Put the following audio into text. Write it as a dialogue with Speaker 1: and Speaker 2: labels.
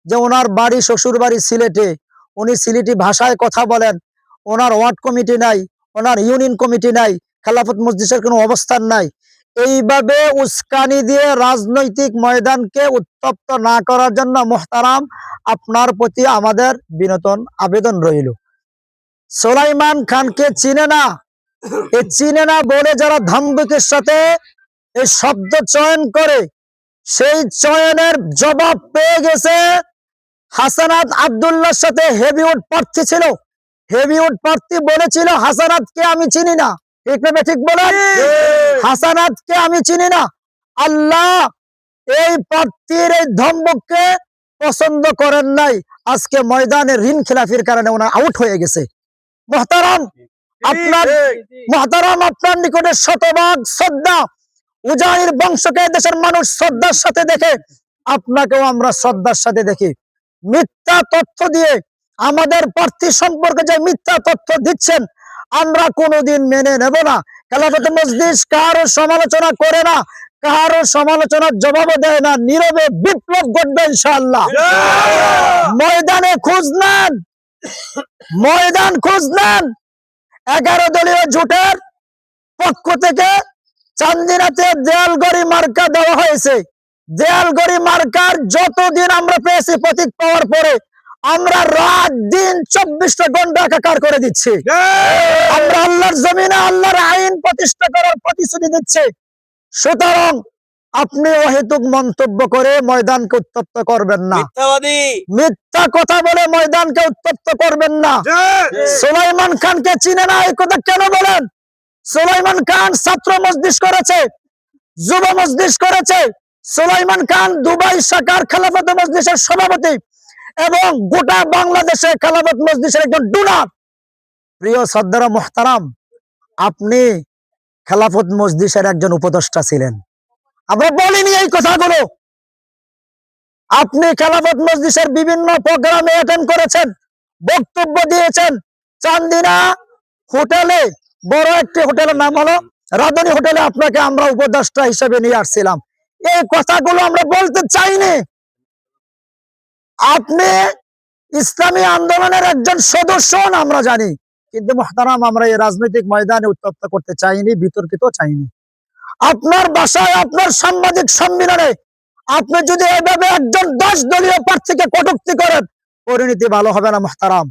Speaker 1: যে ওনার বাড়ি শ্বশুর বাড়ি সিলেটে, উনি সিলেটি ভাষায় কথা বলেন, ওনার ওয়ার্ড কমিটি নাই, ওনার ইউনিয়ন কমিটি নাই, খেলাফত মজলিসের কোনো অবস্থান নাই। এইভাবে উস্কানি দিয়ে রাজনৈতিক ময়দানকে উত্তপ্ত না করার জন্য মোহতারাম আপনার প্রতি আমাদের বিনোদন আবেদন রইল। সুলাইমান খানকে চিনে না, চিনে না বলে যারা ধাম্বিকের সাথে এই শব্দ চয়ন করে, সেই চয়নের জবাব পেয়ে গেছে। হাসানাত আব্দুল্লাহর সাথে হেভিউড প্রার্থী ছিল, হেভিউড প্রার্থী বলেছিল হাসানাতকে আমি চিনি না, ঠিক না ঠিক বলেন? হাসানাতকে আমি চিনি না। আল্লাহ এই প্রার্থীর এই ধম্বককে পছন্দ করেন নাই, আজকে ময়দানে ঋণ খেলাফির কারণে ওনা আউট হয়ে গেছে। মোহতারাম আপনার নিকটে শতভাগ শ্রদ্ধা, উজাইর বংশকে দেশের মানুষ শ্রদ্ধার সাথে দেখে, আপনাকেও আমরা শ্রদ্ধার সাথে দেখি। মিথ্যা তথ্য দিয়ে আমাদের প্রার্থী সম্পর্কে যে মিথ্যা তথ্য দিচ্ছেন আমরা কোনোদিন মেনে নেব না। খেলাফত মজলিস কারো সমালোচনা করে না, কারো সমালোচনার জবাবও দেয় না, নীরবে বিপ্লব ঘটবে ইনশাআল্লাহ। ময়দানে খোঁজ নেন, ময়দান খোঁজ নেন। 11 দলীয় জোটের পক্ষ থেকে চান্দিনাতে দেয়ালগড়ি মার্কা দেওয়া হয়েছে। দেয়ালগড়ি মার্কার যতদিন আমরা পেয়েছি প্রতীক পাওয়ার পরে আমরা রাত দিন 24টা ঘন্টা একাকার করে দিচ্ছি। আমরা আল্লাহর জমিনে আল্লাহর আইন প্রতিষ্ঠা করার প্রতিশ্রুতি দিচ্ছি। সুতরাং আপনি অহেতুক মন্তব্য করে ময়দানকে উত্তপ্ত করবেন না, মিথ্যা কথা বলে ময়দানকে উত্তপ্ত করবেন না। সুলাইমান খানকে চিনে না এই কথা কেন বলেন? সুলাইমান খান ছাত্র মজলিস করেছে, যুব মজলিস করেছে। সুলাইমান খান দুবাই শাখার খেলাফত মজলিসের সভাপতি এবং গোটা বাংলাদেশে খেলাফত মজলিসের একজন ডোনার। প্রিয় শ্রদ্ধার মোহতারাম, আপনি খেলাফত মজলিসের একজন উপদেষ্টা ছিলেন, আমরা বলিনি এই কথাগুলো। আপনি খেলাফত মজলিসের বিভিন্ন প্রোগ্রামে অ্যাটেন্ড করেছেন, বক্তব্য দিয়েছেন। চান্দিনা হোটেলে, বড় একটি হোটেলের নাম হলো রাধুনী হোটেলে, আপনাকে আমরা উপদেষ্টা হিসেবে নিয়ে আসছিলাম। এই কথাগুলো আমরা বলতে চাইনি। আপনি ইসলামী আন্দোলনের একজন সদস্য আমরা জানি, কিন্তু মুহতারাম আমরা এই রাজনৈতিক ময়দানে উত্তপ্ত করতে চাইনি, বিতর্কিত চাইনি। আপনার বাসায় আপনার সাংবাদিক সম্মেলনে আপনি যদি এভাবে একজন 10 দলীয় প্রার্থীকে কটূক্তি করেন, পরিণতি ভালো হবে না মুহতারাম।